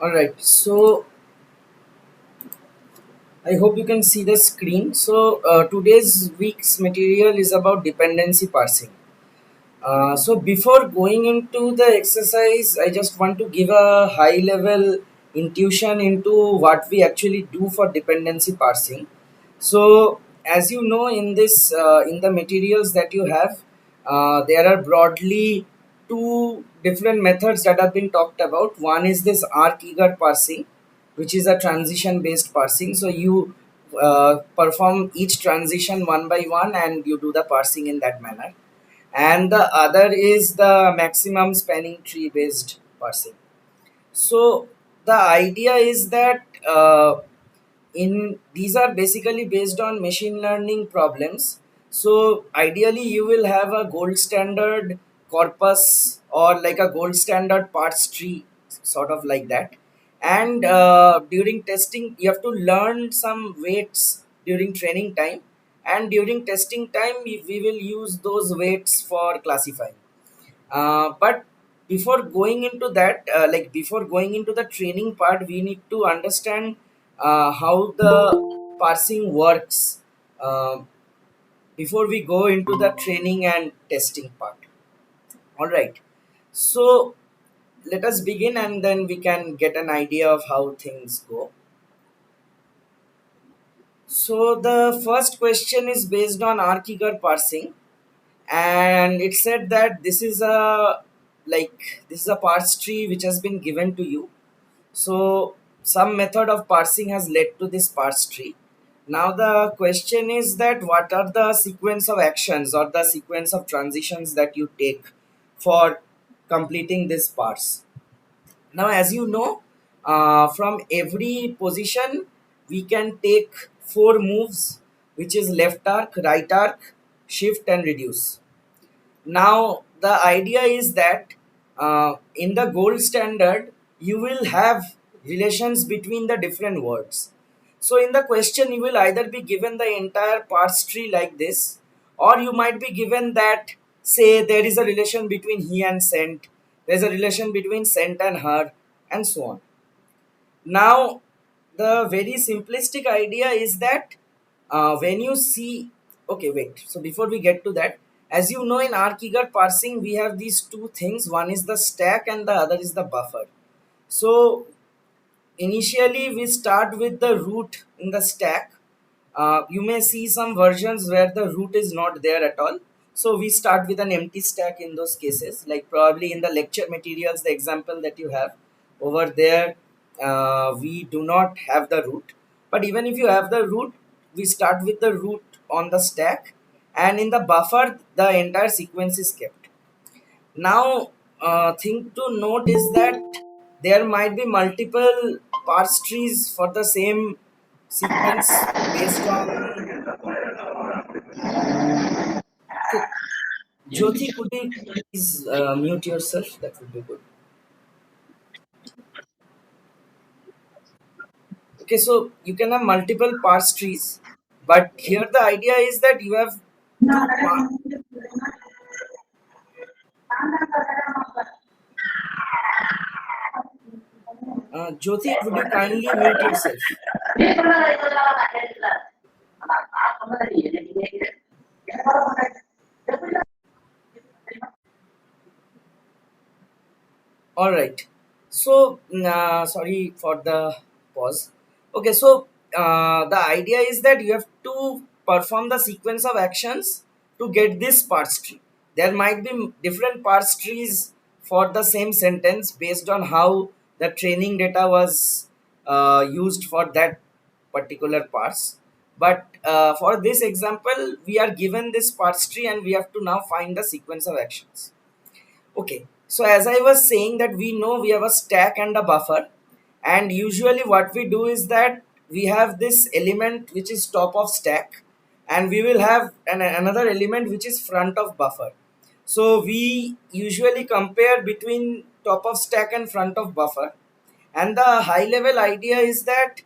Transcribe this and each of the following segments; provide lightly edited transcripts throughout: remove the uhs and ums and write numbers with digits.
All right, so I hope you can see the screen. So today's week's material is about dependency parsing. So before going into the exercise, I just want to give a high level intuition into what we actually do for dependency parsing. So as you know, in the materials that you have, there are broadly two different methods that have been talked about. One is this arc-eager parsing, which is a transition based parsing. So you perform each transition one by one and you do the parsing in that manner, and the other is the maximum spanning tree based parsing. So the idea is that in these are basically based on machine learning problems. So ideally you will have a gold standard corpus or like a gold standard parts tree, sort of like that. And during testing you have to learn some weights during training time, and during testing time we will use those weights for classifying. But before going into that, before going into the training part, we need to understand how the parsing works uh, before we go into the training and testing part. All right. So let us begin and then we can get an idea of how things go. So the first question is based on Archieger parsing, and it said that this is a parse tree which has been given to you. So some method of parsing has led to this parse tree. Now the question is that what are the sequence of actions or the sequence of transitions that you take for completing this parse. Now, as you know, from every position we can take four moves, which is left arc, right arc, shift, and reduce. Now, the idea is that in the gold standard, you will have relations between the different words. So, in the question, you will either be given the entire parse tree like this, or you might be given that, say, there is a relation between he and sent, there's a relation between sent and her, and so on. Now, the very simplistic idea is that when you see, okay, wait. So before we get to that, as you know, in arc-eager parsing, we have these two things. One is the stack, and the other is the buffer. So initially, we start with the root in the stack. You may see some versions where the root is not there at all. So we start with an empty stack in those cases, like probably in the lecture materials, the example that you have over there, we do not have the root. But even if you have the root, we start with the root on the stack, and in the buffer, the entire sequence is kept. Now, thing to note is that there might be multiple parse trees for the same sequence based on. Okay, Jyoti, could you please mute yourself? That would be good. Okay, so you can have multiple parse trees, but here the idea is that you have two parse. Jyoti, would you kindly mute yourself? All right. So, sorry for the pause. Okay, so the idea is that you have to perform the sequence of actions to get this parse tree. There might be different parse trees for the same sentence based on how the training data was used for that particular parse. But for this example, we are given this parse tree and we have to now find the sequence of actions. Okay, so as I was saying that we know we have a stack and a buffer, and usually what we do is that we have this element which is top of stack, and we will have another element which is front of buffer. So we usually compare between top of stack and front of buffer, and the high level idea is that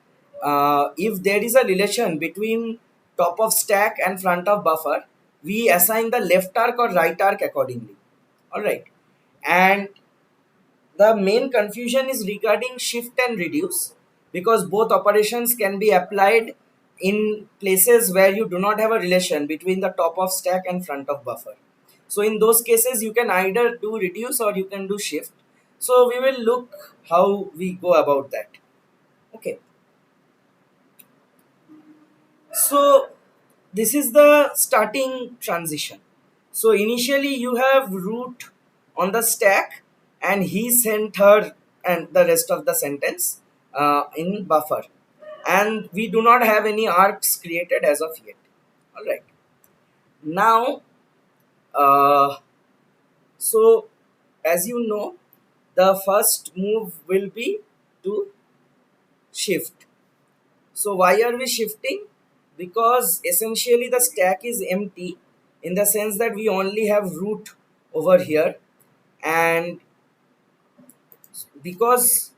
if there is a relation between top of stack and front of buffer, we assign the left arc or right arc accordingly. All right. And the main confusion is regarding shift and reduce, because both operations can be applied in places where you do not have a relation between the top of stack and front of buffer. So in those cases you can either do reduce or you can do shift. So we will look how we go about that. Okay, so this is the starting transition. So initially you have root on the stack and he sent her and the rest of the sentence in buffer, and we do not have any arcs created as of yet. All right, now uh, so as you know, the first move will be to shift. So why are we shifting? Because essentially the stack is empty, in the sense that we only have root over here, and because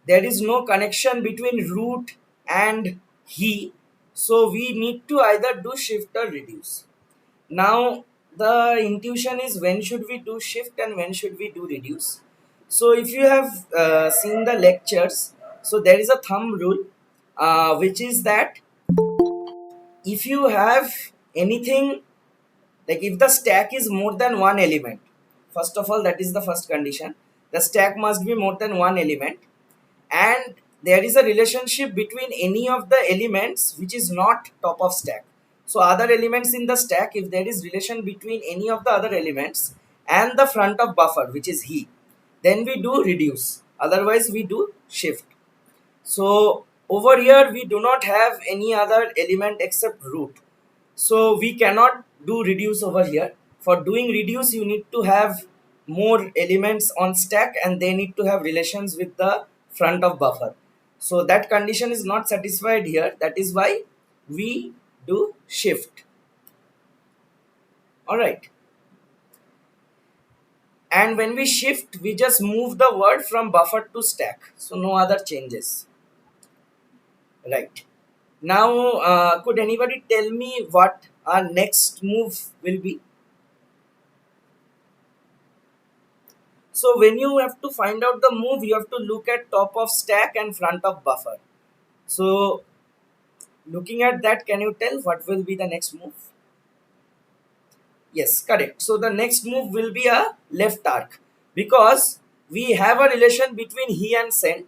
there is no connection between root and he, so we need to either do shift or reduce. Now the intuition is when should we do shift and when should we do reduce. So if you have seen the lectures, so there is a thumb rule, which is that if you have anything, like if the stack is more than one element, first of all, that is the first condition, the stack must be more than one element, and there is a relationship between any of the elements which is not top of stack. So other elements in the stack, if there is relation between any of the other elements and the front of buffer, which is he, then we do reduce, otherwise we do shift. So over here we do not have any other element except root, so we cannot do reduce over here. For doing reduce you need to have more elements on stack and they need to have relations with the front of buffer. So that condition is not satisfied here, that is why we do shift. All right, and when we shift we just move the word from buffer to stack, so no other changes. Right, now could anybody tell me what our next move will be? So when you have to find out the move, you have to look at top of stack and front of buffer. So looking at that, can you tell what will be the next move? Yes, correct. So the next move will be a left arc, because we have a relation between he and sent,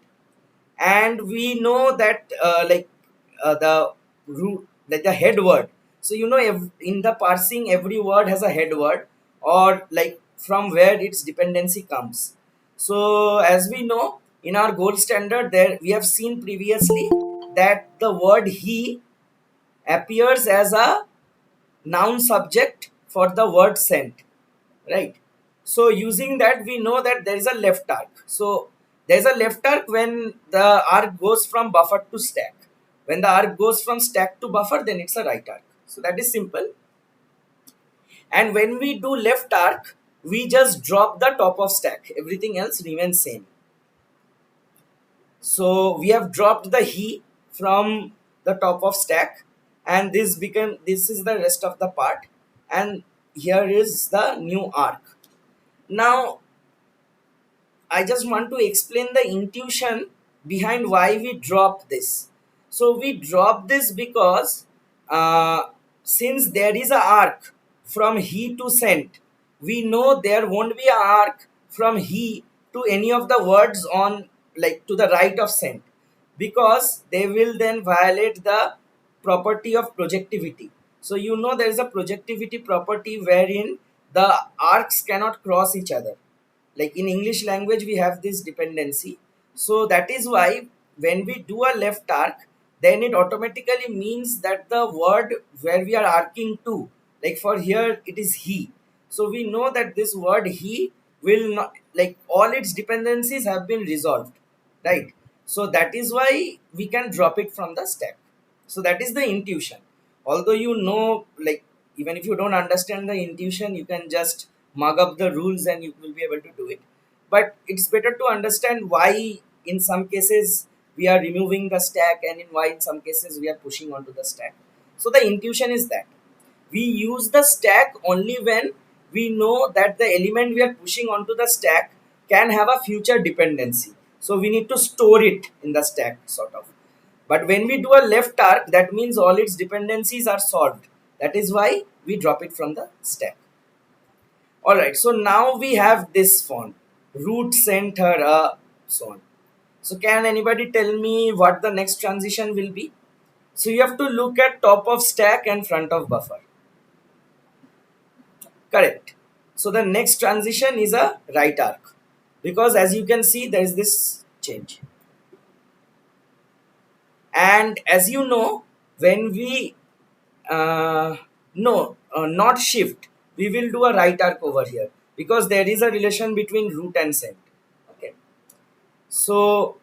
and we know that the root, like the head word. So you know, in the parsing every word has a head word, or like from where its dependency comes. So as we know, in our gold standard, there we have seen previously that the word he appears as a noun subject for the word sent, right? So using that we know that there is a left arc. So there is a left arc when the arc goes from buffer to stack. When the arc goes from stack to buffer, then it's a right arc. So that is simple. And when we do left arc, we just drop the top of stack, everything else remains same. So we have dropped the he from the top of stack, and this is the rest of the part, and here is the new arc. Now I just want to explain the intuition behind why we drop this. So we drop this because since there is a arc from he to sent, we know there won't be a arc from he to any of the words on, like to the right of sent, because they will then violate the property of projectivity. So you know there is a projectivity property wherein the arcs cannot cross each other. Like in English language we have this dependency, so that is why when we do a left arc, then it automatically means that the word where we are arcing to, like for here it is he, so we know that this word he will not, like all its dependencies have been resolved, right? So that is why we can drop it from the stack. So that is the intuition. Although you know, like even if you don't understand the intuition, you can just mug up the rules and you will be able to do it. But it's better to understand why in some cases we are removing the stack and in why in some cases we are pushing onto the stack. So the intuition is that we use the stack only when we know that the element we are pushing onto the stack can have a future dependency. So we need to store it in the stack, sort of. But when we do a left arc, that means all its dependencies are solved. That is why we drop it from the stack. Alright, so now we have this font. Root, center, so on. So can anybody tell me what the next transition will be? So you have to look at top of stack and front of buffer. Correct. So the next transition is a right arc, because as you can see there is this change. And as you know, when we no not shift, we will do a right arc over here, because there is a relation between root and cent. Okay, so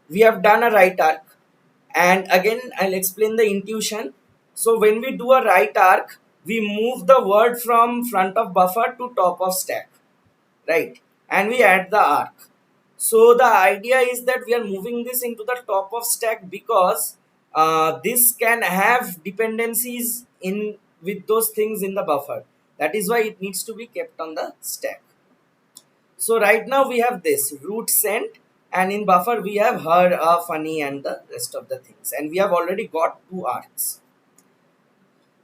we have done a right arc, and again I'll explain the intuition. So when we do a right arc, we move the word from front of buffer to top of stack, right? And we add the arc. So the idea is that we are moving this into the top of stack, because this can have dependencies in with those things in the buffer. That is why it needs to be kept on the stack. So right now we have this root cent, and in buffer we have her, funny, and the rest of the things, and we have already got two arcs.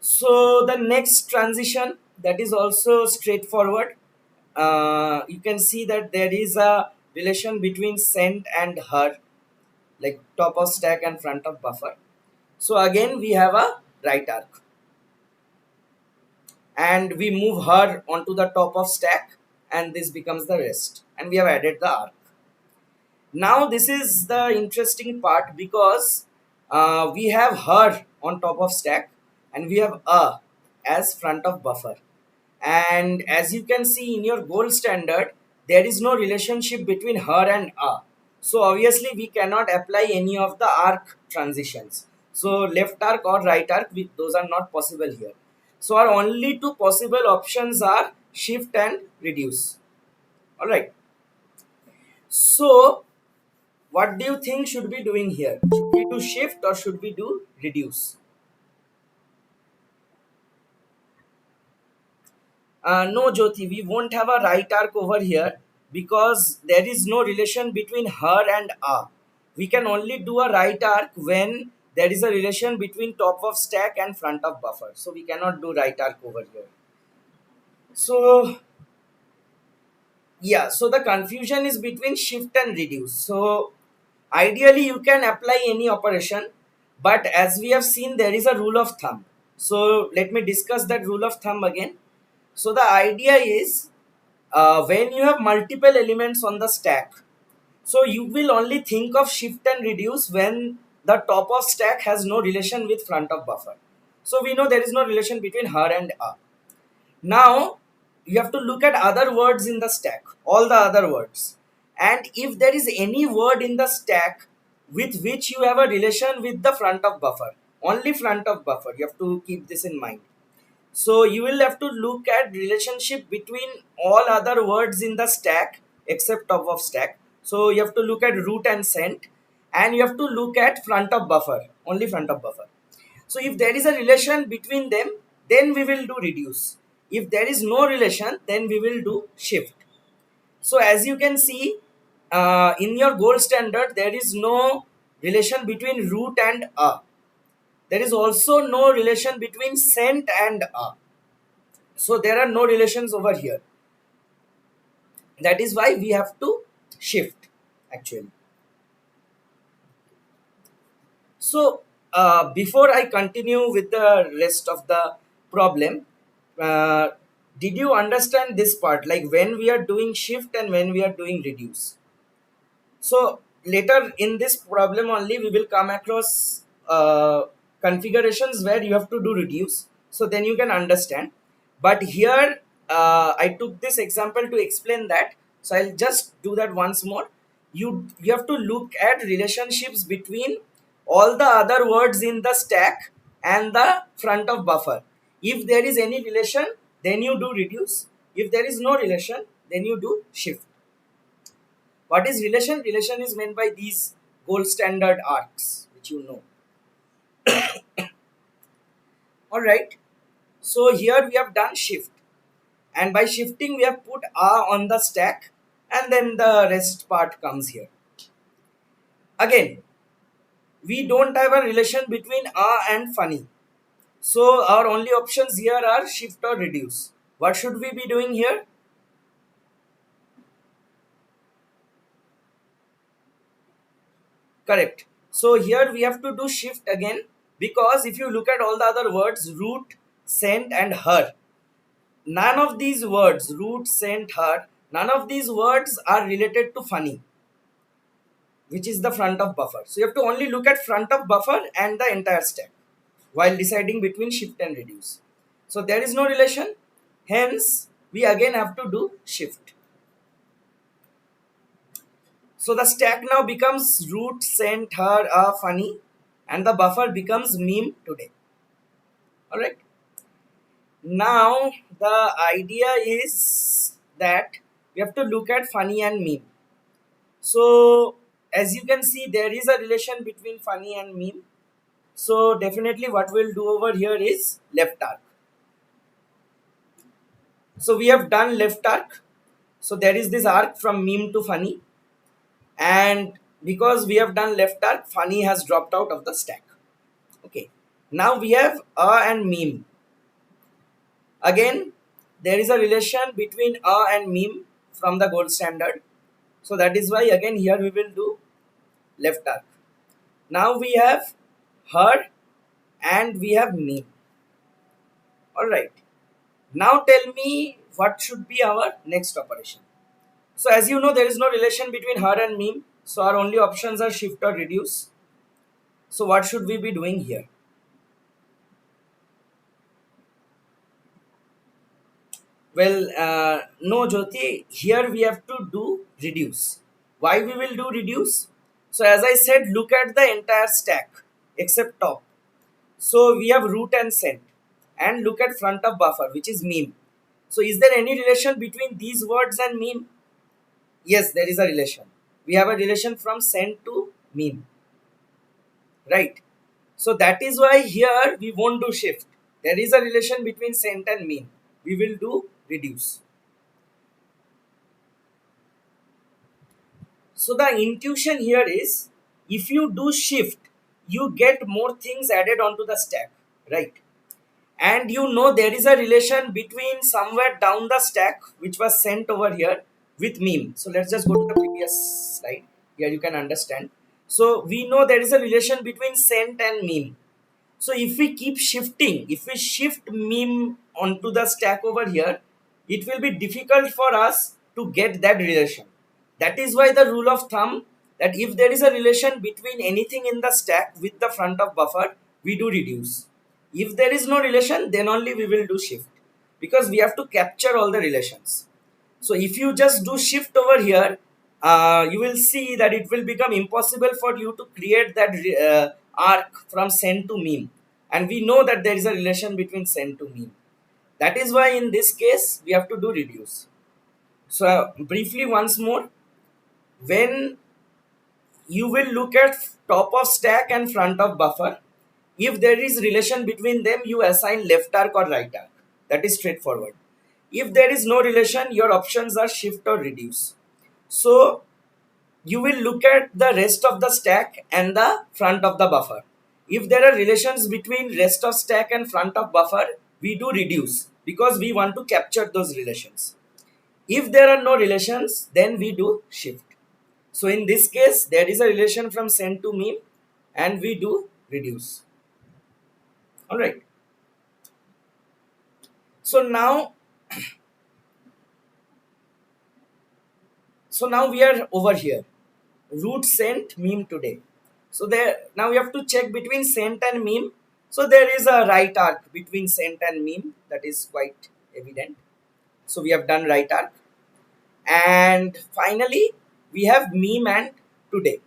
So the next transition, that is also straightforward. You can see that there is a relation between cent and her, like top of stack and front of buffer. So again we have a right arc, and we move her onto the top of stack, and this becomes the rest, and we have added the arc. Now this is the interesting part, because we have her on top of stack, and we have a as front of buffer. And as you can see in your gold standard, there is no relationship between her and a. So obviously we cannot apply any of the arc transitions. So left arc or right arc, those are not possible here. So our only two possible options are shift and reduce. All right. So what do you think should be doing here? Should we do shift or should we do reduce? No, Jyoti, we won't have a right arc over here, because there is no relation between her and a. We can only do a right arc when there is a relation between top of stack and front of buffer. So we cannot do right arc over here. So yeah, so the confusion is between shift and reduce. So ideally you can apply any operation, but as we have seen, there is a rule of thumb. So let me discuss that rule of thumb again. So the idea is, when you have multiple elements on the stack, so you will only think of shift and reduce when the top of stack has no relation with front of buffer. So we know there is no relation between her and a. Now you have to look at other words in the stack, all the other words. And if there is any word in the stack with which you have a relation with the front of buffer, only front of buffer, you have to keep this in mind. So you will have to look at relationship between all other words in the stack except top of stack. So you have to look at root and cent, and you have to look at front of buffer, only front of buffer. So if there is a relation between them, then we will do reduce. If there is no relation, then we will do shift. So as you can see, in your gold standard, there is no relation between root and a. There is also no relation between cent and a. So there are no relations over here. That is why we have to shift, actually. So before I continue with the rest of the problem, uh, did you understand this part, like when we are doing shift and when we are doing reduce? So later in this problem only we will come across configurations where you have to do reduce, so then you can understand. But here I took this example to explain that, so I'll just do that once more. You have to look at relationships between all the other words in the stack and the front of buffer. If there is any relation, then you do reduce. If there is no relation, then you do shift. What is relation? Relation is meant by these gold standard arcs, which you know. All right. So here we have done shift, and by shifting we have put on the stack, and then the rest part comes here. Again, we don't have a relation between and funny, so our only options here are shift or reduce. What should we be doing here? Correct. So here we have to do shift again, because if you look at all the other words, root, sent and her, none of these words, root, sent, her, none of these words are related to funny, which is the front of buffer. So you have to only look at front of buffer and the entire stack while deciding between shift and reduce. So there is no relation, hence we again have to do shift. So the stack now becomes root, sent, her, funny, and the buffer becomes meme today. Alright. Now the idea is that we have to look at funny and meme. So as you can see, there is a relation between funny and meme. So definitely what we'll do over here is left arc. So we have done left arc. So there is this arc from meme to funny, and because we have done left arc, funny has dropped out of the stack. Okay. Now we have and meme. Again, there is a relation between and meme from the gold standard. So that is why again here we will do left arc. Now we have her and we have meme. Alright. Now tell me what should be our next operation. So as you know, there is no relation between her and meme. So our only options are shift or reduce. So what should we be doing here? Well, no Jyoti, here we have to do reduce. Why we will do reduce? So as I said, look at the entire stack except top. So we have root and sent, and look at front of buffer, which is meme. So is there any relation between these words and meme? Yes, there is a relation. We have a relation from sent to meme, right? So that is why here we won't do shift. There is a relation between sent and meme. We will do reduce. So the intuition here is, if you do shift, you get more things added onto the stack, right? And you know there is a relation between somewhere down the stack which was sent over here with meme. So let's just go to the previous slide. Here you can understand. So we know there is a relation between sent and meme. So if we keep shifting, if we shift meme onto the stack over here, it will be difficult for us to get that relation. That is why the rule of thumb, that if there is a relation between anything in the stack with the front of buffer, we do reduce. If there is no relation, then only we will do shift, because we have to capture all the relations. So if you just do shift over here, you will see that it will become impossible for you to create that arc from send to meme. And we know that there is a relation between send to meme. That is why in this case, we have to do reduce. So briefly once more, when you will look at top of stack and front of buffer, if there is relation between them, you assign left arc or right arc. That is straightforward. If there is no relation, your options are shift or reduce. So you will look at the rest of the stack and the front of the buffer. If there are relations between rest of stack and front of buffer, we do reduce, because we want to capture those relations. If there are no relations, then we do shift. So in this case, there is a relation from send to meme, and we do reduce. Alright. So now we are over here. Root, sent, meme today. So there, now we have to check between sent and meme. So there is a right arc between sent and meme. That is quite evident. So we have done right arc. And finally, we have meme and today.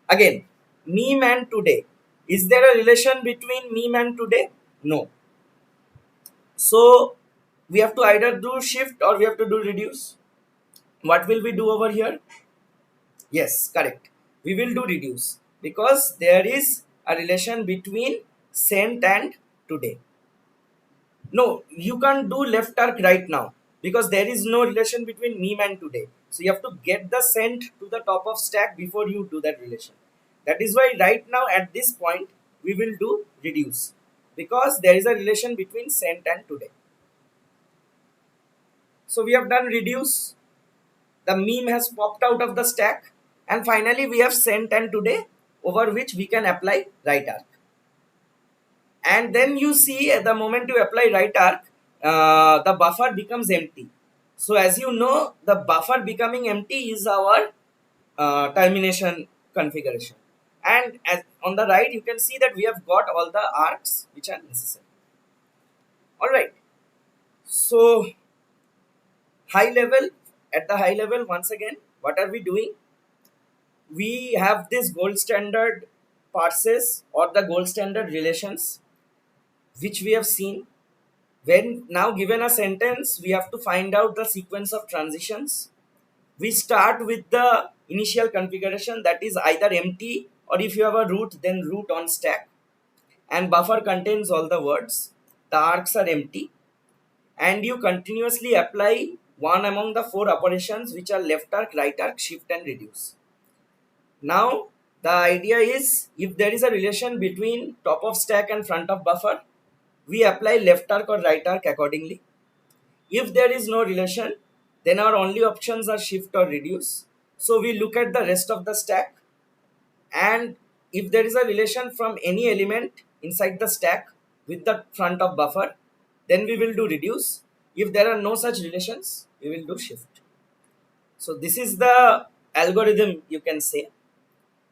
Again, meme and today. Is there a relation between meme and today? No. So we have to either do shift or we have to do reduce. What will we do over here? Yes, correct. We will do reduce, because there is a relation between sent and today. No, you can't do left arc right now because there is no relation between meme and today. So you have to get the sent to the top of stack before you do that relation. That is why right now at this point we will do reduce, because there is a relation between sent and today. So we have done reduce, the meme has popped out of the stack, and finally we have sent and today, over which we can apply right arc. And then you see at the moment you apply right arc, the buffer becomes empty. So as you know, the buffer becoming empty is our termination configuration. And as on the right you can see that we have got all the arcs which are necessary. All right, so high level, at the high level, once again, what are we doing? We have this gold standard parses or the gold standard relations which we have seen. When now given a sentence, we have to find out the sequence of transitions. We start with the initial configuration, that is either empty, or if you have a root, then root on stack. And buffer contains all the words. The arcs are empty. And you continuously apply one among the four operations which are left arc, right arc, shift and reduce. Now the idea is, if there is a relation between top of stack and front of buffer, we apply left arc or right arc accordingly. If there is no relation, then our only options are shift or reduce. So we look at the rest of the stack, and if there is a relation from any element inside the stack with the front of buffer, then we will do reduce. If there are no such relations, we will do shift. So this is the algorithm, you can say,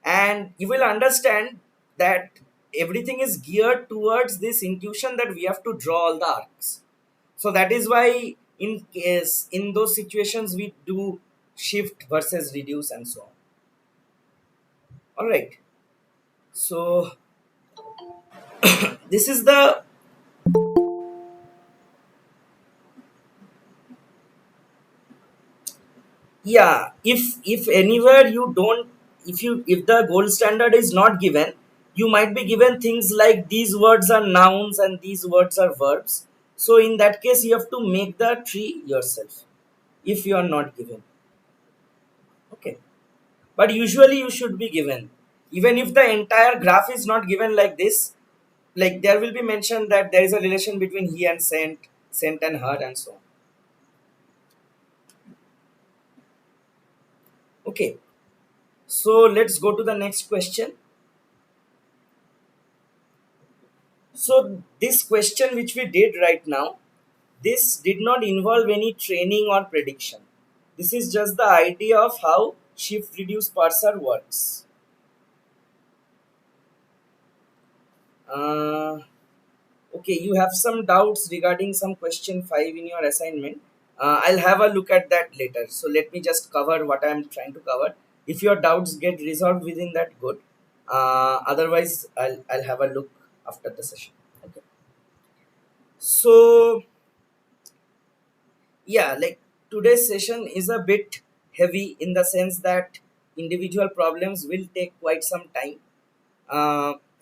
and you will understand that everything is geared towards this intuition that we have to draw all the arcs. So that is why in those situations we do shift versus reduce and so on. All right, so this is the, yeah, if anywhere you don't, if the gold standard is not given, you might be given things like these words are nouns and these words are verbs. So in that case you have to make the tree yourself if you are not given. Okay, but usually you should be given, even if the entire graph is not given like this. Like there will be mentioned that there is a relation between he and sent and her and so on. Okay, so let's go to the next question. So this question which we did right now, this did not involve any training or prediction. This is just the idea of how shift reduce parser works. uh, Okay, you have some doubts regarding some question 5 in your assignment. I'll have a look at that later. So let me just cover what I'm trying to cover. If your doubts get resolved within that, good. Otherwise, I'll have a look after the session. Okay. So yeah, like today's session is a bit heavy in the sense that individual problems will take quite some time,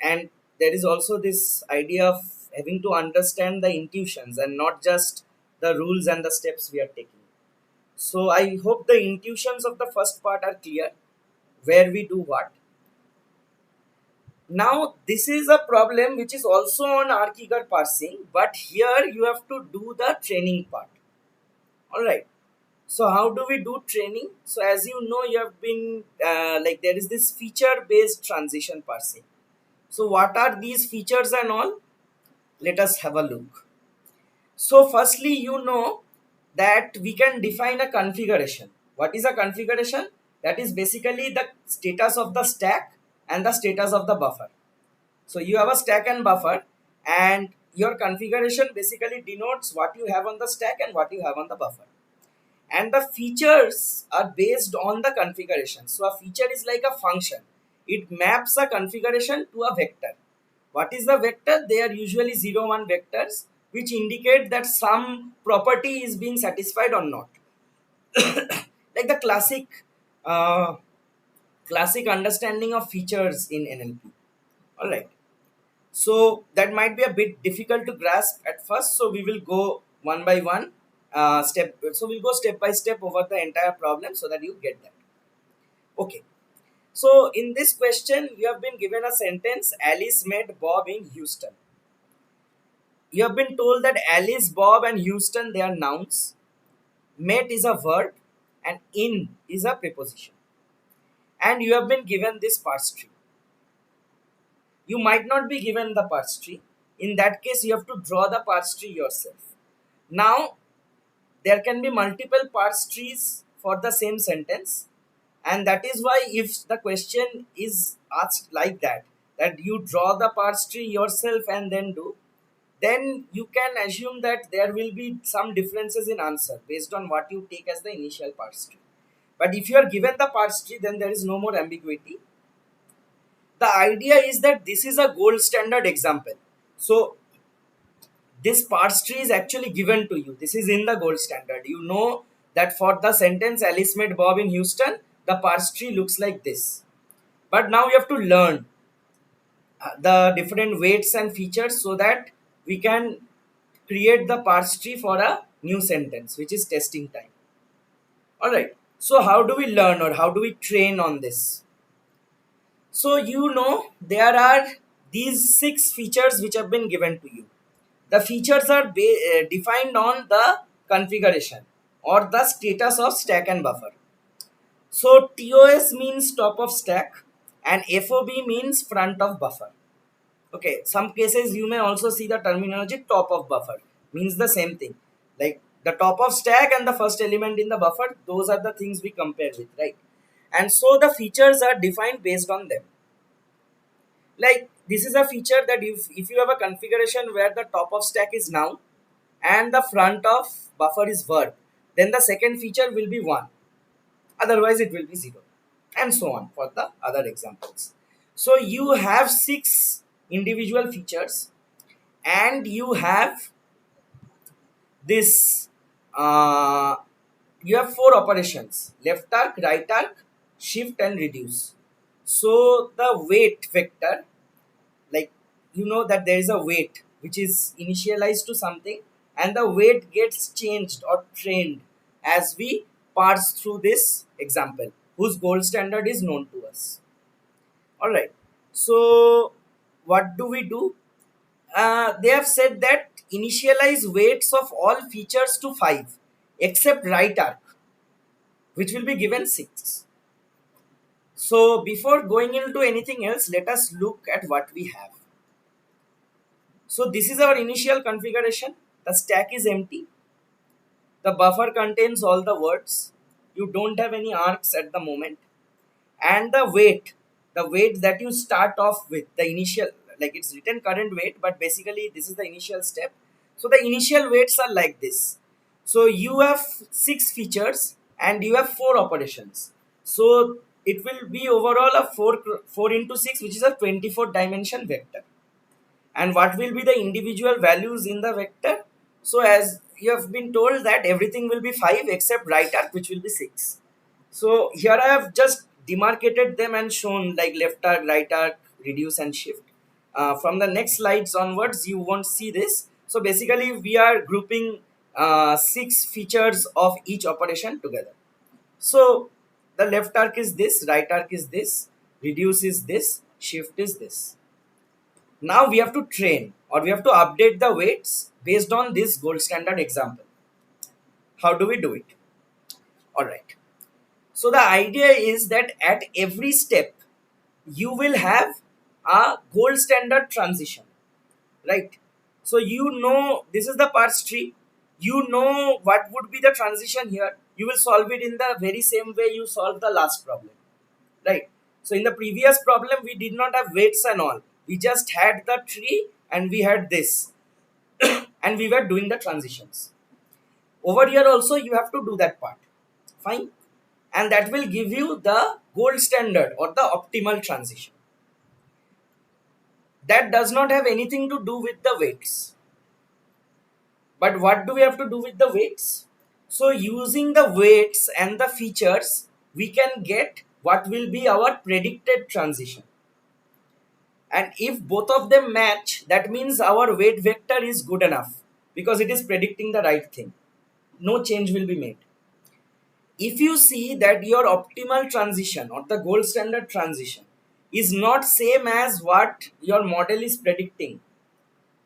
and there is also this idea of having to understand the intuitions and not just the rules and the steps we are taking. So I hope the intuitions of the first part are clear, where we do what. Now this is a problem which is also on architecture parsing, but here you have to do the training part. All right, so how do we do training? So as you know, you have been like there is this feature based transition parsing. So what are these features and all? Let us have a look. So firstly, you know that we can define a configuration. What is a configuration? That is basically the status of the stack and the status of the buffer. So you have a stack and buffer, and your configuration basically denotes what you have on the stack and what you have on the buffer. And the features are based on the configuration. So a feature is like a function. It maps a configuration to a vector. What is the vector? They are usually 0, 1 vectors which indicate that some property is being satisfied or not. Like the classic understanding of features in NLP. All right. So that might be a bit difficult to grasp at first, so we will go one by one, we'll go step by step over the entire problem so that you get that. Okay, so in this question you have been given a sentence: Alice met Bob in Houston. You have been told that Alice, Bob and Houston, they are nouns, met is a verb, and in is a preposition, and you have been given this parse tree. You might not be given the parse tree. In that case you have to draw the parse tree yourself. Now there can be multiple parse trees for the same sentence, and that is why if the question is asked like that, that you draw the parse tree yourself and then do, then you can assume that there will be some differences in answer based on what you take as the initial parse tree. But if you are given the parse tree, then there is no more ambiguity. The idea is that this is a gold standard example. So this parse tree is actually given to you. This is in the gold standard. You know that for the sentence Alice met Bob in Houston, the parse tree looks like this. But now you have to learn the different weights and features so that we can create the parse tree for a new sentence, which is testing time. Alright, so how do we learn or how do we train on this? So you know there are these 6 features which have been given to you. The features are defined on the configuration or the status of stack and buffer. So TOS means top of stack and FOB means front of buffer. Okay, some cases you may also see the terminology top of buffer, means the same thing. Like the top of stack and the first element in the buffer, those are the things we compare with, right? And so the features are defined based on them. Like this is a feature that if you have a configuration where the top of stack is noun and the front of buffer is verb, then the second feature will be 1, otherwise it will be 0, and so on for the other examples. So you have 6 individual features and you have this you have 4 operations: left arc, right arc, shift and reduce. So the weight vector, like you know that there is a weight which is initialized to something and the weight gets changed or trained as we parse through this example whose gold standard is known to us. All right, so what do we do? They have said that initialize weights of all features to 5 except right arc, which will be given 6. So before going into anything else, let us look at what we have. So this is our initial configuration. The stack is empty. The buffer contains all the words. You don't have any arcs at the moment. And the weight that you start off with, the initial, like it's written current weight, but basically this is the initial step. So the initial weights are like this. So you have 6 features and you have 4 operations. So it will be overall a 4 into 6, which is a 24 dimension vector. And what will be the individual values in the vector? So as you have been told that everything will be 5 except right arc, which will be 6. So here I have just demarcated them and shown like left arc, right arc, reduce and shift. From the next slides onwards you won't see this. So basically we are grouping 6 features of each operation together. So the left arc is this, right arc is this, reduce is this, shift is this. Now we have to train or we have to update the weights based on this gold standard example. How do we do it? All right. So the idea is that at every step you will have a gold standard transition, right? So you know this is the parse tree. You know what would be the transition here. You will solve it in the very same way you solved the last problem, right? So in the previous problem we did not have weights and all. We just had the tree and we had this and we were doing the transitions. Over here also you have to do that part. Fine. And that will give you the gold standard or the optimal transition. That does not have anything to do with the weights. But what do we have to do with the weights? So using the weights and the features, we can get what will be our predicted transition. and if both of them match, that means our weight vector is good enough because it is predicting the right thing. No change will be made. If you see that your optimal transition or the gold standard transition is not same as what your model is predicting,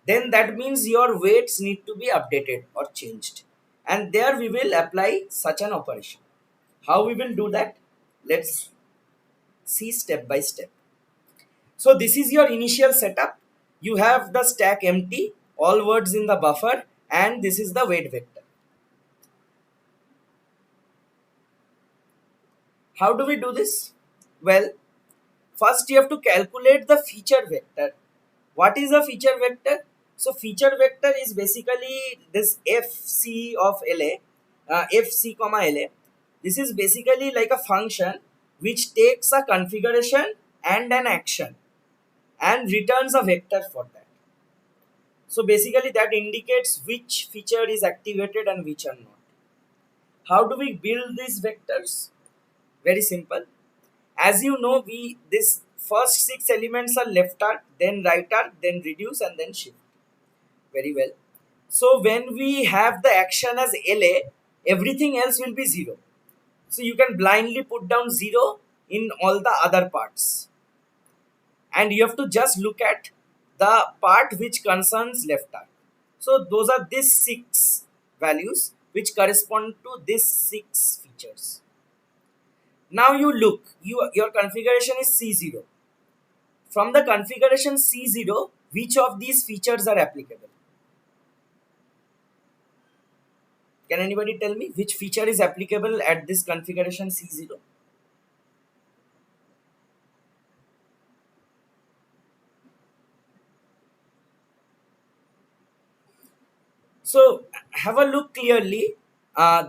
then that means your weights need to be updated or changed, and there we will apply such an operation. How we will do that? Let's see step by step. So this is your initial setup. You have the stack empty, all words in the buffer, and this is the weight vector. How do we do this? Well, first you have to calculate the feature vector. What is a feature vector? So feature vector is basically this fc of LA, fc comma LA. This is basically like a function which takes a configuration and an action and returns a vector for that. So basically that indicates which feature is activated and which are not. How do we build these vectors? Very simple. As you know, we this first six elements are left arc, then right arc, then reduce, and then shift. Very well. So when we have the action as LA, everything else will be 0. So you can blindly put down 0 in all the other parts. And you have to just look at the part which concerns left arc. So those are these 6 values which correspond to these 6 features. Now you look, your configuration is C0. From the configuration C0, which of these features are applicable? Can anybody tell me which feature is applicable at this configuration C0? So have a look clearly.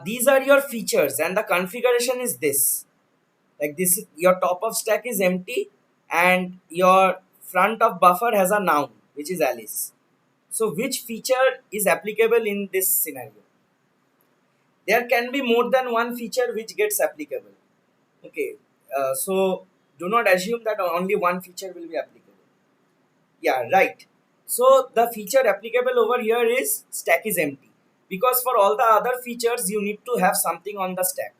These are your features and the configuration is this. Like this, your top of stack is empty and your front of buffer has a noun, which is Alice. So which feature is applicable in this scenario? There can be more than one feature which gets applicable. Okay, so do not assume that only one feature will be applicable. Yeah, right. So the feature applicable over here is stack is empty, because for all the other features you need to have something on the stack,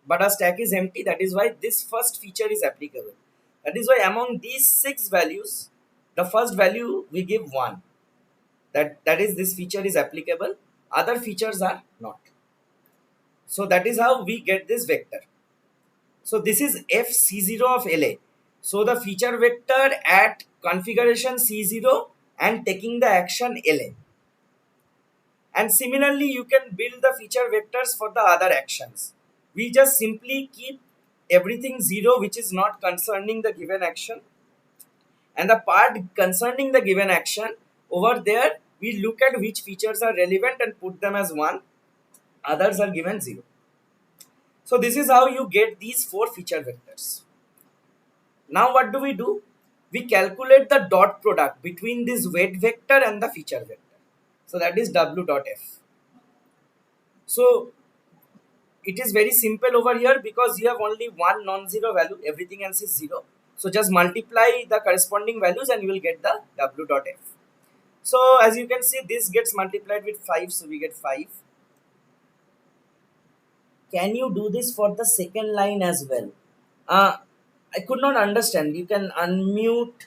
but a stack is empty. That is why this first feature is applicable. That is why among these 6 values, the first value we give 1. That is, this feature is applicable. Other features are not. So that is how we get this vector. So this is fc0 of LA. So the feature vector at configuration C0 and taking the action LA. And similarly, you can build the feature vectors for the other actions. We just simply keep everything 0 which is not concerning the given action. And the part concerning the given action, over there, we look at which features are relevant and put them as 1. Others are given 0. So this is how you get these 4 feature vectors. Now what do? We calculate the dot product between this weight vector and the feature vector. So that is w dot f. So it is very simple over here because you have only one non-zero value, everything else is 0. So just multiply the corresponding values and you will get the w dot f. So as you can see, this gets multiplied with 5, so we get 5. Can you do this for the second line as well? I could not understand. You can unmute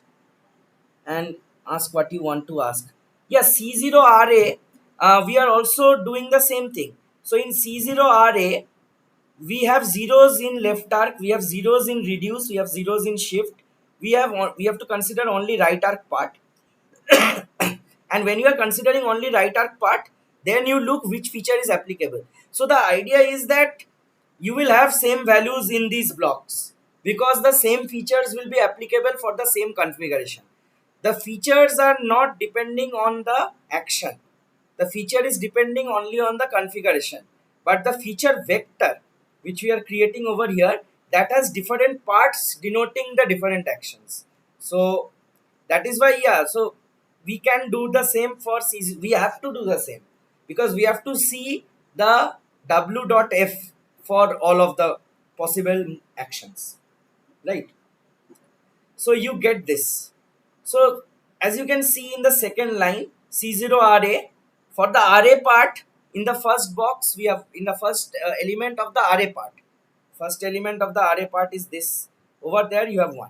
and ask what you want to ask. Yes, C0RA, we are also doing the same thing. So in C0RA, we have zeros in left arc, we have zeros in reduce, we have zeros in shift. We have to consider only right arc part. And when you are considering only right arc part, then you look which feature is applicable. So the idea is that you will have same values in these blocks because the same features will be applicable for the same configuration. The features are not depending on the action. The feature is depending only on the configuration. But the feature vector, which we are creating over here, that has different parts denoting the different actions. So that is why, yeah, so we can do the same for C. We have to do the same because we have to see the w dot f for all of the possible actions, right? So you get this. So as you can see in the second line, C0 array, for the array part, in the first box we have, in the first element of the array part, first element of the array part is this, over there you have 1.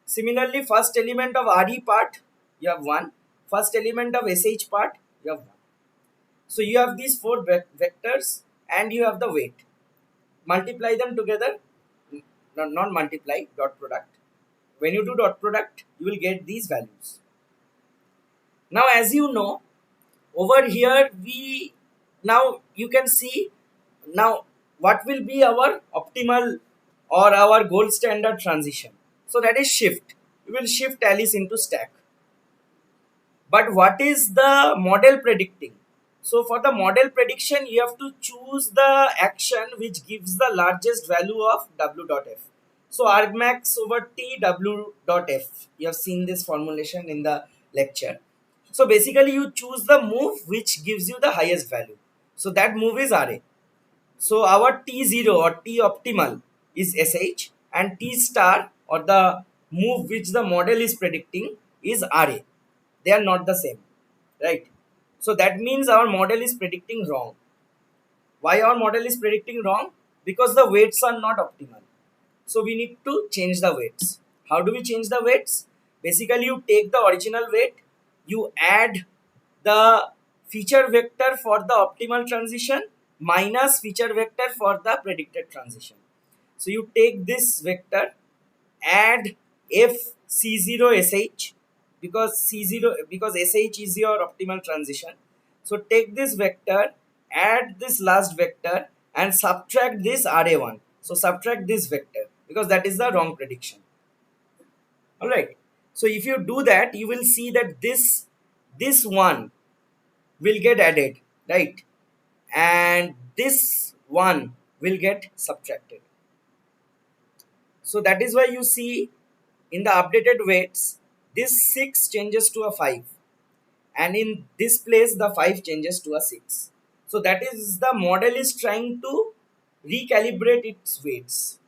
Similarly, first element of RE part you have 1, first element of SH part you have 1. So you have these four vectors and you have the weight. Multiply them together, not multiply, dot product. When you do dot product, you will get these values. Now as you know, over here we, now you can see now what will be our optimal or our gold standard transition. So that is shift. We will shift Alice into stack. But what is the model predicting? So for the model prediction, you have to choose the action which gives the largest value of w dot f. So argmax over t w dot f. You have seen this formulation in the lecture. So basically you choose the move which gives you the highest value. So that move is RA. So our T0 or T optimal is SH, and T star or the move which the model is predicting is RA. They are not the same, right? So that means our model is predicting wrong. Why our model is predicting wrong? Because the weights are not optimal. So we need to change the weights. How do we change the weights? Basically you take the original weight, you add the feature vector for the optimal transition minus feature vector for the predicted transition. So you take this vector, add f c0 sh, because c0, because sh is your optimal transition. So take this vector, add this last vector and subtract this ra1. So subtract this vector because that is the wrong prediction. All right. So if you do that, you will see that this one will get added, right? And this one will get subtracted. So that is why you see in the updated weights, this 6 changes to a 5. And in this place, the 5 changes to a 6. So that is, the model is trying to recalibrate its weights.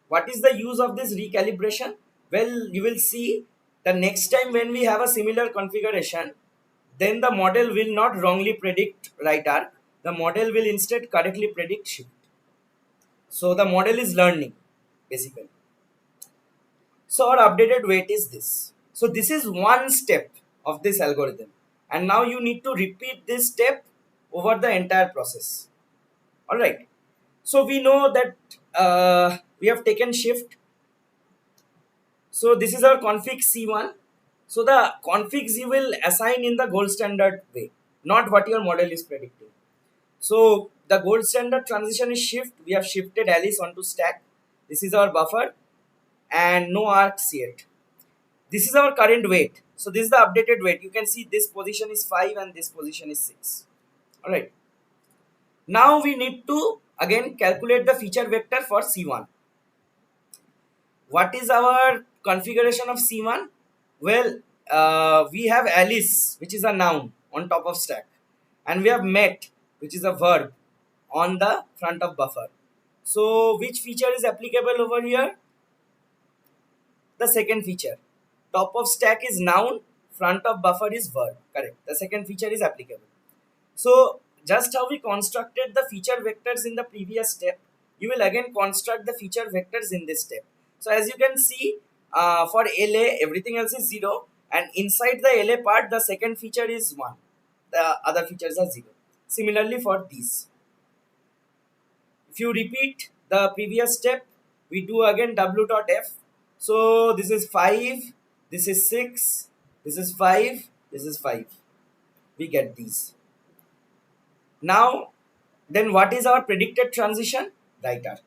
What is the use of this recalibration? Well, you will see the next time when we have a similar configuration, then the model will not wrongly predict right arc. The model will instead correctly predict shift. So the model is learning, basically. So our updated weight is this. So this is one step of this algorithm. And now you need to repeat this step over the entire process. Alright. So we know that we have taken shift. So this is our config C1. So the configs you will assign in the gold standard way, not what your model is predicting. So the gold standard transition is shift. We have shifted Alice onto stack. This is our buffer and no arcs yet. This is our current weight. So this is the updated weight. You can see this position is 5 and this position is 6. Alright. Now we need to again calculate the feature vector for C1. What is our configuration of C1? Well, we have Alice, which is a noun, on top of stack. And we have met, which is a verb, on the front of buffer. So which feature is applicable over here? The second feature. Top of stack is noun, front of buffer is verb. Correct. The second feature is applicable. So just how we constructed the feature vectors in the previous step, you will again construct the feature vectors in this step. So as you can see, for LA, everything else is 0. And inside the LA part, the second feature is 1. The other features are 0. Similarly for these. If you repeat the previous step, we do again w dot f. So this is 5, this is 6, this is 5, this is 5. We get these. Now, then what is our predicted transition? Right arc.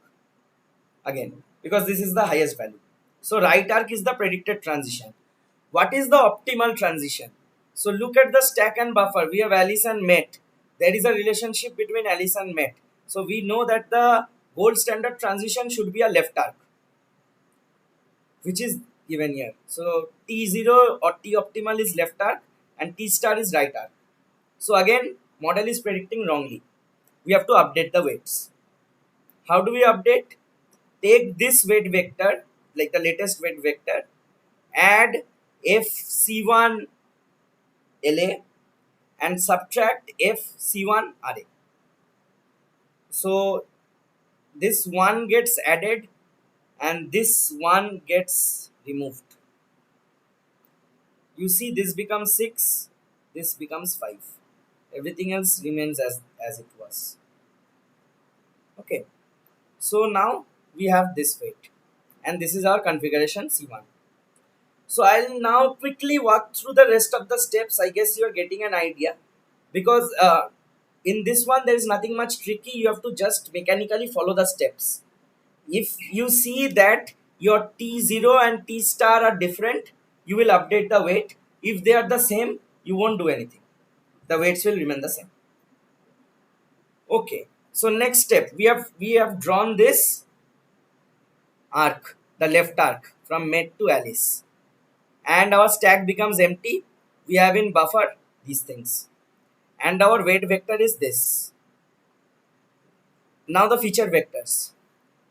Again, because this is the highest value. So right arc is the predicted transition. What is the optimal transition? So look at the stack and buffer. We have Alice and Met. There is a relationship between Alice and Met. So we know that the gold standard transition should be a left arc, which is given here. So T0 or T optimal is left arc and T star is right arc. So again, model is predicting wrongly. We have to update the weights. How do we update? Take this weight vector, like the latest weight vector, add f c1 la and subtract f c1 ra. So this one gets added and this one gets removed. You see, this becomes 6, this becomes 5. Everything else remains as it was. Okay. So now we have this weight and this is our configuration C1. So I'll now quickly walk through the rest of the steps. I guess you're getting an idea because in this one there is nothing much tricky. You have to just mechanically follow the steps. If you see that your T0 and T star are different, you will update the weight. If they are the same, you won't do anything. The weights will remain the same. Okay. So next step, we have drawn this arc, the left arc from Met to Alice, and our stack becomes empty. We have in buffer these things, and our weight vector is this. Now the feature vectors.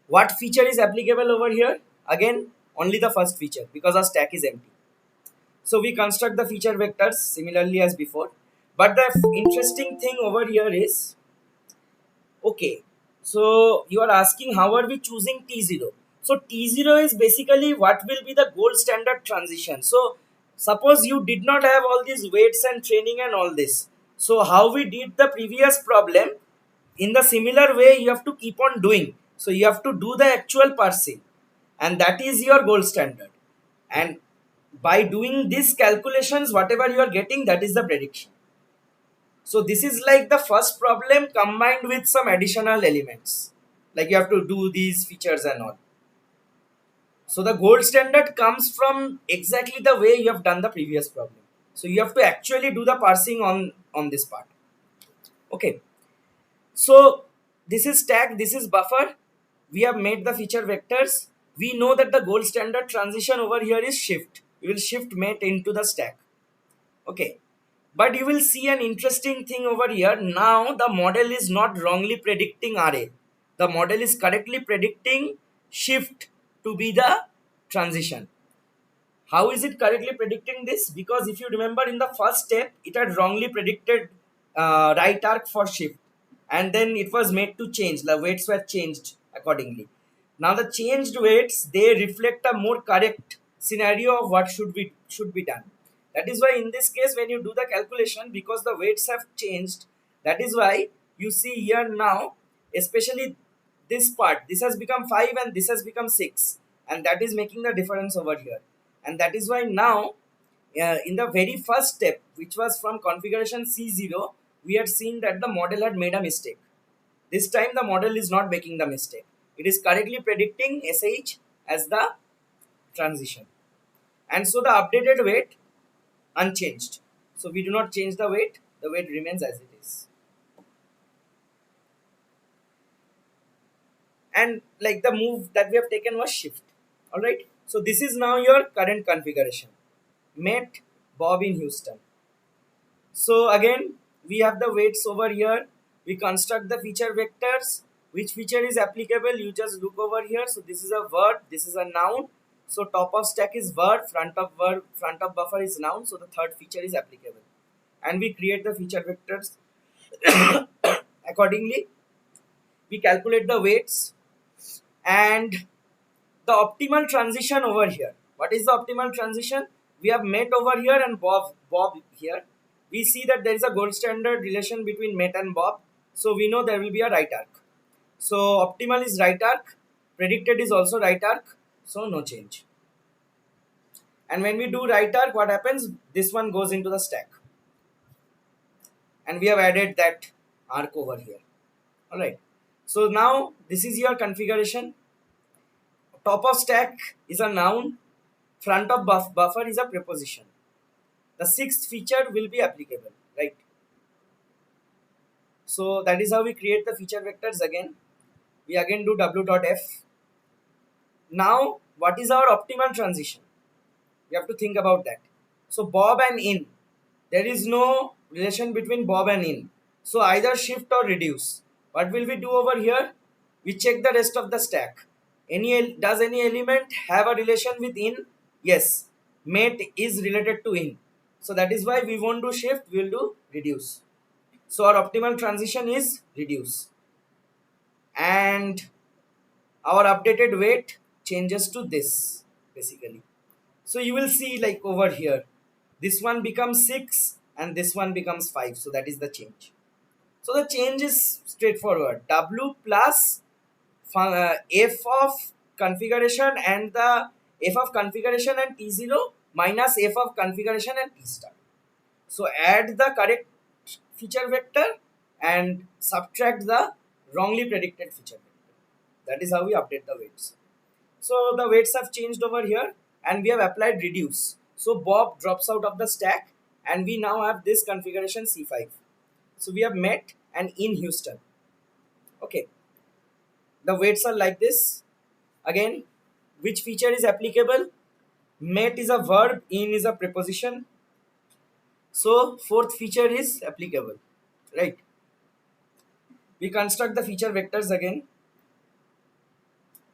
What feature is applicable over here? Again, only the first feature because our stack is empty. So we construct the feature vectors similarly as before. But the interesting thing over here is, okay, so you are asking how are we choosing T0? So T0 is basically what will be the gold standard transition. So suppose you did not have all these weights and training and all this. So how we did the previous problem, in the similar way you have to keep on doing. So you have to do the actual parsing and that is your gold standard. And by doing these calculations, whatever you are getting, that is the prediction. So this is like the first problem combined with some additional elements. Like you have to do these features and all. So the gold standard comes from exactly the way you have done the previous problem. So you have to actually do the parsing on this part. Okay. So this is stack, this is buffer. We have made the feature vectors. We know that the gold standard transition over here is shift. We will shift mate into the stack. Okay. But you will see an interesting thing over here. Now the model is not wrongly predicting RA. The model is correctly predicting shift to be the transition. How is it correctly predicting this? Because if you remember in the first step, it had wrongly predicted right arc for shift. And then it was made to change. The weights were changed accordingly. Now the changed weights, they reflect a more correct scenario of what should be done. That is why in this case, when you do the calculation, because the weights have changed, that is why you see here now, especially this part, this has become 5 and this has become 6. And that is making the difference over here. And that is why now, in the very first step, which was from configuration C0, we had seen that the model had made a mistake. This time the model is not making the mistake. It is correctly predicting SH as the transition. And so the updated weight unchanged. So we do not change the weight remains as it is. And like the move that we have taken was shift. Alright. So this is now your current configuration. Met Bob in Houston. So again, we have the weights over here. We construct the feature vectors. Which feature is applicable? You just look over here. So this is a verb, this is a noun. So top of stack is verb, front of buffer is noun. So the third feature is applicable. And we create the feature vectors accordingly. We calculate the weights and the optimal transition over here. What is the optimal transition? We have Met over here and Bob here. We see that there is a gold standard relation between Met and Bob. So we know there will be a right arc. So optimal is right arc. Predicted is also right arc. So no change. And when we do right arc, what happens? This one goes into the stack. And we have added that arc over here. Alright. So now this is your configuration. Top of stack is a noun. Front of buffer is a preposition. The sixth feature will be applicable, right? So that is how we create the feature vectors again. We again do w.f. Now, what is our optimal transition? You have to think about that. So Bob and in. There is no relation between Bob and in. So either shift or reduce. What will we do over here? We check the rest of the stack. Does any element have a relation with in? Yes. Mate is related to in. So that is why we won't do shift, we will do reduce. So our optimal transition is reduce. And our updated weight changes to this basically. So you will see like over here, this one becomes 6 and this one becomes 5. So that is the change. So the change is straightforward. W plus f of configuration and the f of configuration and T0 minus f of configuration and T star. So add the correct feature vector and subtract the wrongly predicted feature vector. That is how we update the weights. So the weights have changed over here and we have applied reduce. So Bob drops out of the stack and we now have this configuration C5. So we have met and in Houston. Okay. The weights are like this. Again, which feature is applicable? Met is a verb, in is a preposition. So fourth feature is applicable. Right. We construct the feature vectors again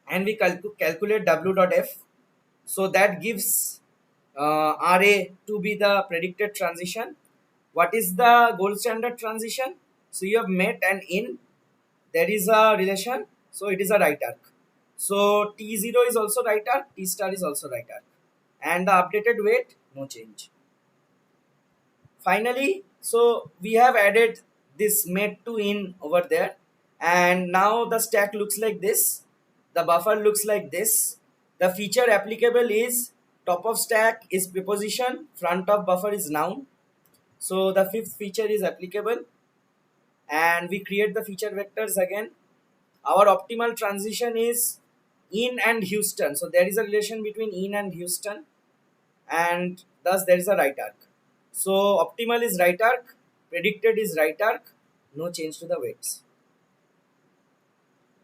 and we calculate w dot f. So that gives RA to be the predicted transition. What is the gold standard transition? So you have met and in, there is a relation, so it is a right arc. So T0 is also right arc, T star is also right arc. And the updated weight, no change. Finally, so we have added this met to in over there. And now the stack looks like this. The buffer looks like this. The feature applicable is top of stack is preposition, front of buffer is noun. So the fifth feature is applicable. And we create the feature vectors again. Our optimal transition is in and Houston. So there is a relation between in and Houston, and thus there is a right arc. So optimal is right arc, predicted is right arc, no change to the weights.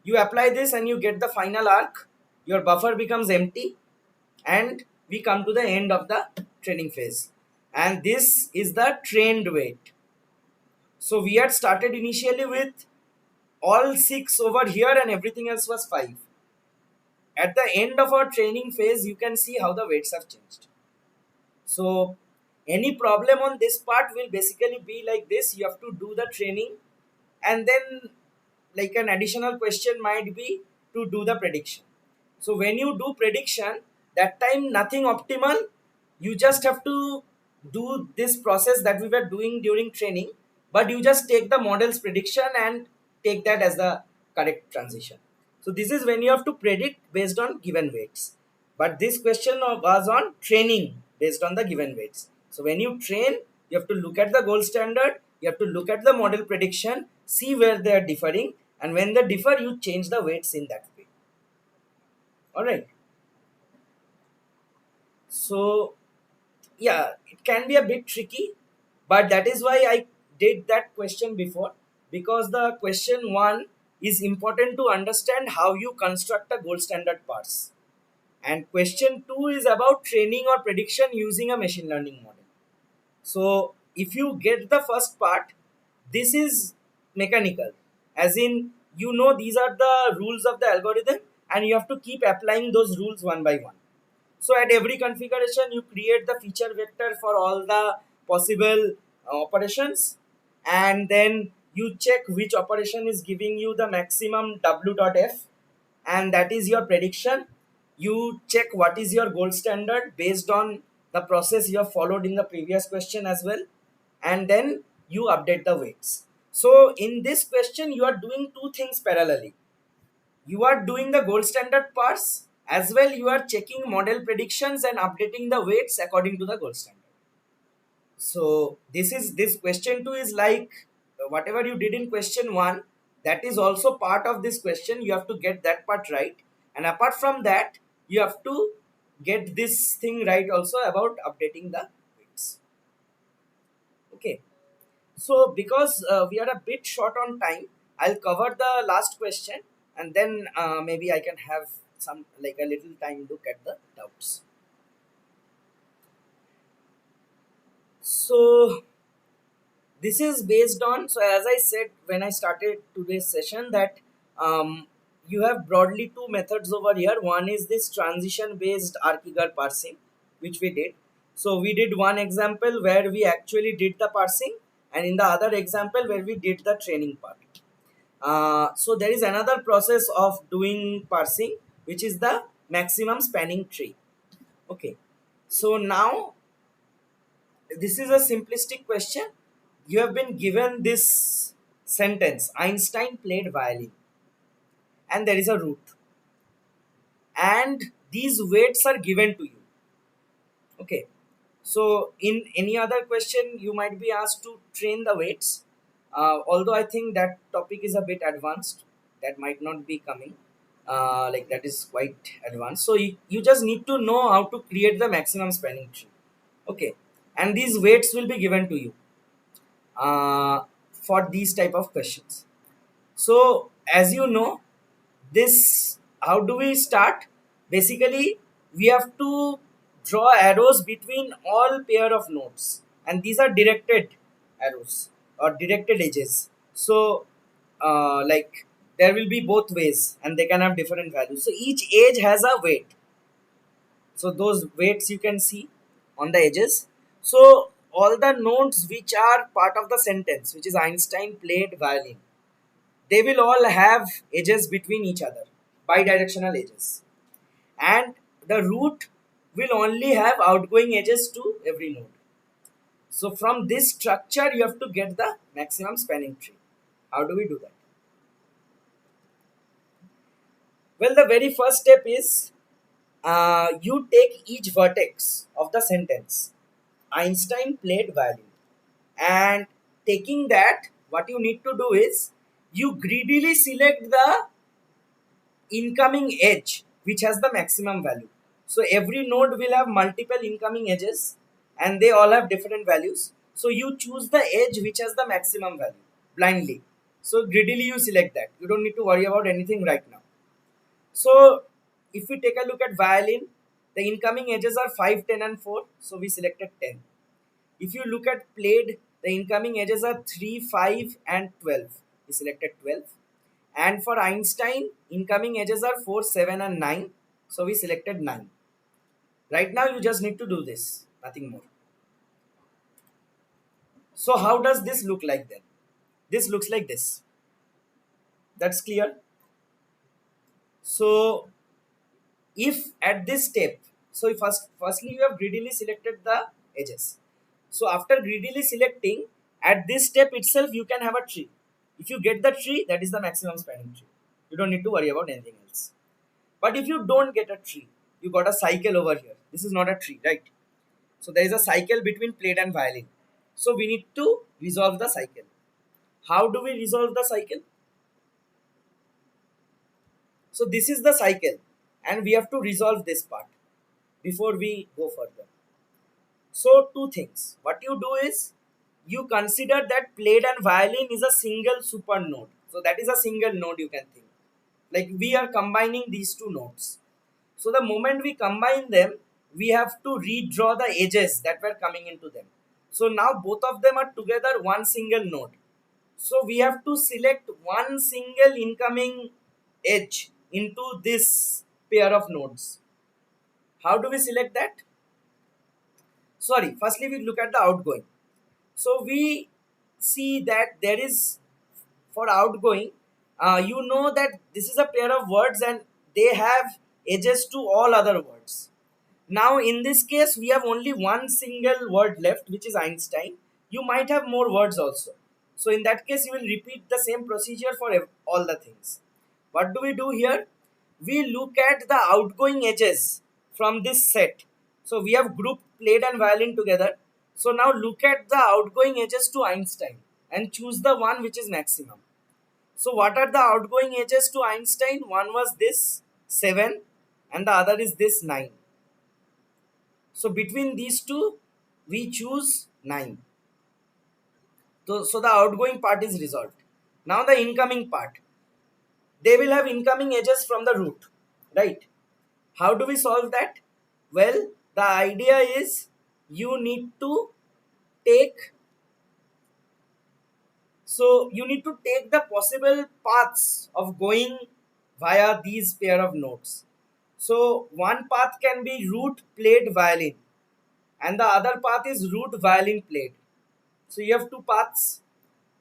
You apply this and you get the final arc. Your buffer becomes empty, and we come to the end of the training phase. And this is the trained weight. So we had started initially with all 6 over here and everything else was 5. At the end of our training phase, you can see how the weights have changed. So any problem on this part will basically be like this. You have to do the training, and then like an additional question might be to do the prediction. So when you do prediction, that time nothing optimal, you just have to do this process that we were doing during training, but you just take the model's prediction and take that as the correct transition. So this is when you have to predict based on given weights, but this question was on training based on the given weights. So when you train, you have to look at the gold standard, you have to look at the model prediction, see where they are differing, and when they differ, you change the weights in that way. All right. So yeah, it can be a bit tricky, but that is why I did that question before, because the question 1 is important to understand how you construct a gold standard parse, and question 2 is about training or prediction using a machine learning model. So if you get the first part, this is mechanical, as in these are the rules of the algorithm and you have to keep applying those rules one by one. So at every configuration, you create the feature vector for all the possible operations, and then you check which operation is giving you the maximum w dot f, and that is your prediction. You check what is your gold standard based on the process you have followed in the previous question as well, and then you update the weights. So in this question, you are doing two things parallelly. You are doing the gold standard parse, as well you are checking model predictions and updating the weights according to the gold standard. So this question 2 is like whatever you did in question 1, that is also part of this question. You have to get that part right, and apart from that, you have to get this thing right also about updating the weights. Okay. So because we are a bit short on time, I'll cover the last question, and then maybe I can have some like a little time look at the doubts. So this is based on, so as I said when I started today's session, that you have broadly two methods over here. One is this transition based architecture parsing, which we did. So we did one example where we actually did the parsing, and in the other example where we did the training part. So there is another process of doing parsing, which is the maximum spanning tree. Okay, so now this is a simplistic question. You have been given this sentence: Einstein played violin, and there is a root, and these weights are given to you. Okay, so in any other question, you might be asked to train the weights. Although I think that topic is a bit advanced, that might not be coming. Like that is quite advanced. So you just need to know how to create the maximum spanning tree. Okay, and these weights will be given to you uh, for these type of questions. So as you know, this how do we start? Basically, we have to draw arrows between all pair of nodes, and these are directed arrows or directed edges. So like there will be both ways, and they can have different values. So each edge has a weight. So those weights you can see on the edges. So all the nodes which are part of the sentence, which is Einstein played violin, they will all have edges between each other, bidirectional edges. And the root will only have outgoing edges to every node. So from this structure, you have to get the maximum spanning tree. How do we do that? Well, the very first step is you take each vertex of the sentence. Einstein played violin. And taking that, what you need to do is you greedily select the incoming edge which has the maximum value. So every node will have multiple incoming edges, and they all have different values. So you choose the edge which has the maximum value blindly. So greedily you select that. You don't need to worry about anything right now. So if we take a look at violin, the incoming edges are 5, 10, and 4. So we selected 10. If you look at played, the incoming edges are 3, 5, and 12. We selected 12. And for Einstein, incoming edges are 4, 7, and 9. So we selected 9. Right now, you just need to do this, nothing more. So how does this look like then? This looks like this. That's clear. So if at this step, so firstly you have greedily selected the edges. So after greedily selecting, at this step itself you can have a tree. If you get the tree, that is the maximum spanning tree. You don't need to worry about anything else. But if you don't get a tree, you got a cycle over here. This is not a tree, right? So there is a cycle between plate and violin. So we need to resolve the cycle. How do we resolve the cycle? So this is the cycle, and we have to resolve this part before we go further. So two things. What you do is you consider that plate and violin is a single super node. So that is a single node you can think. Like we are combining these two nodes. So the moment we combine them, we have to redraw the edges that were coming into them. So now both of them are together one single node. So we have to select one single incoming edge into this pair of nodes. How do we select that? Sorry, firstly we look at the outgoing. So we see that there is, for outgoing, you know that this is a pair of words and they have edges to all other words. Now in this case we have only one single word left, which is Einstein. You might have more words also. So in that case you will repeat the same procedure for all the things. What do we do here? We look at the outgoing edges from this set. So we have grouped plate and violin together. So now look at the outgoing edges to Einstein and choose the one which is maximum. So what are the outgoing edges to Einstein? One was this 7 and the other is this 9. So between these two, we choose 9. So the outgoing part is resolved. Now the incoming part. They will have incoming edges from the root, right? How do we solve that? Well, the idea is you need to take, so you need to take the possible paths of going via these pair of nodes. So one path can be root, plate, violin. and the other path is root violin played. So you have two paths.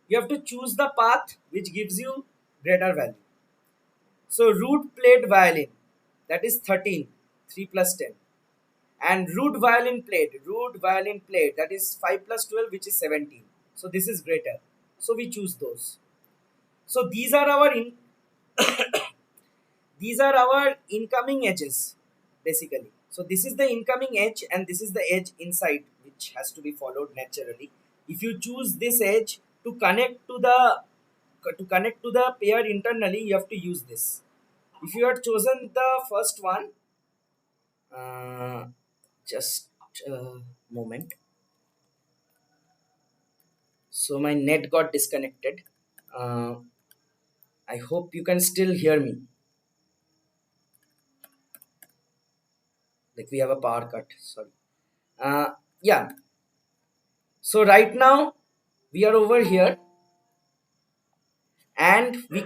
You have to choose the path which gives you greater value. So root played violin, that is 13, 3 plus 10. And root violin played, that is 5 plus 12, which is 17. So this is greater. So we choose those. So these are our incoming edges, basically. So this is the incoming edge and this is the edge inside, which has to be followed naturally. If you choose this edge to connect to the pair internally, you have to use this. If you had chosen the first one, uh, just a moment. So my net got disconnected. Uh, I hope you can still hear me. Like we have a power cut. Sorry. Yeah. So right now we are over here and we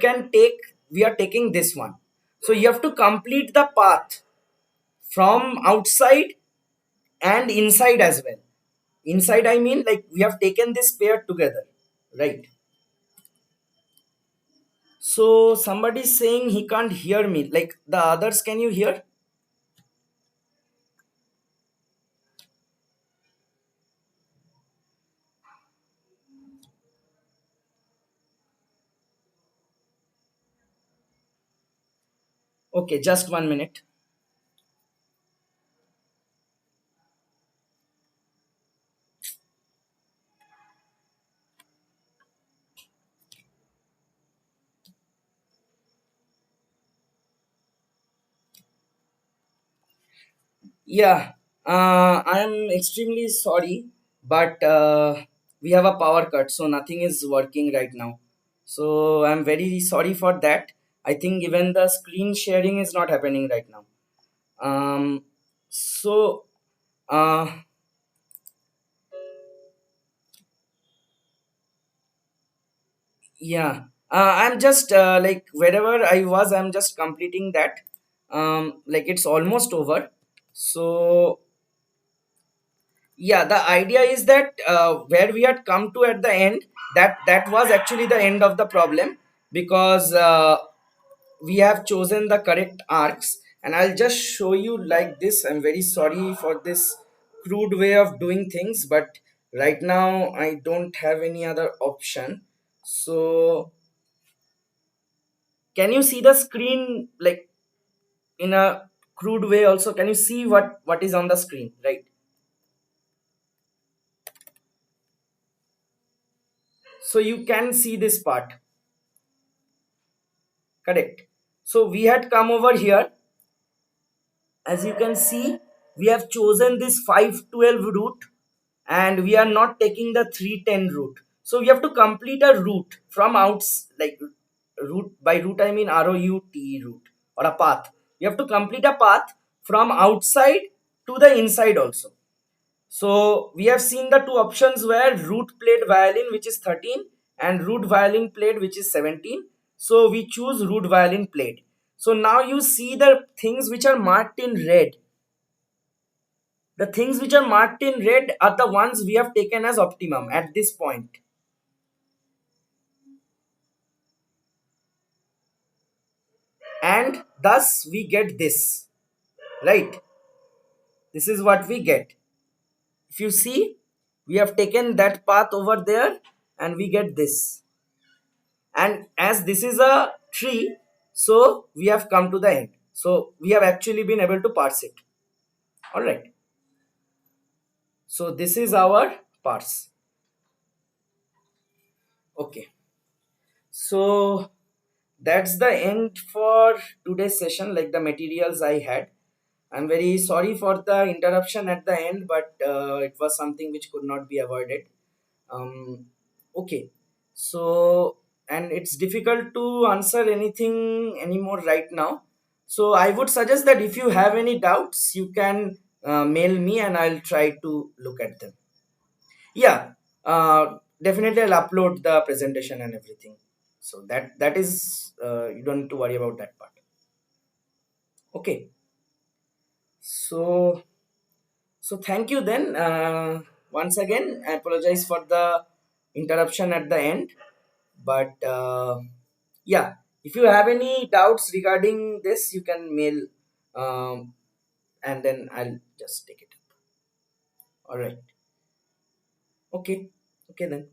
are taking this one. So you have to complete the path from outside and inside as well. Inside, I mean, like we have taken this pair together, right? So somebody's saying he can't hear me. Like the others, can you hear? Okay, just 1 minute. Yeah, I am extremely sorry, but we have a power cut, so nothing is working right now. So I'm very sorry for that. I think even the screen sharing is not happening right now. So, uh, yeah, I'm just like wherever I was, I'm just completing that. Like it's almost over. So yeah, the idea is that where we had come to at the end, that was actually the end of the problem, because we have chosen the correct arcs, and I'll just show you like this. I'm very sorry for this crude way of doing things, but right now I don't have any other option. So can you see the screen like in a crude way also? Can you see what is on the screen, right? So you can see this part. Correct. So we had come over here. As you can see, we have chosen this 512 route and we are not taking the 310 route. So we have to complete a route from outs, like route, by route I mean ROUT route, or a path. You have to complete a path from outside to the inside also. So we have seen the two options where root played violin, which is 13, and root violin played, which is 17. So we choose root violin played. So now you see the things which are marked in red. The things which are marked in red are the ones we have taken as optimum at this point. And thus we get this, right? This is what we get. If you see, we have taken that path over there and we get this. And as this is a tree, so we have come to the end. So we have actually been able to parse it. All right. So this is our parse. Okay. So that's the end for today's session, like the materials I had. I'm very sorry for the interruption at the end, but it was something which could not be avoided. Okay. So, and it's difficult to answer anything anymore right now. So I would suggest that if you have any doubts, you can mail me and I'll try to look at them. Yeah, definitely I'll upload the presentation and everything. So that is you don't need to worry about that part. Okay. So So thank you then. Once again, I apologize for the interruption at the end. But yeah, if you have any doubts regarding this, you can mail, um, and then I'll just take it up. All right. Okay. Okay then.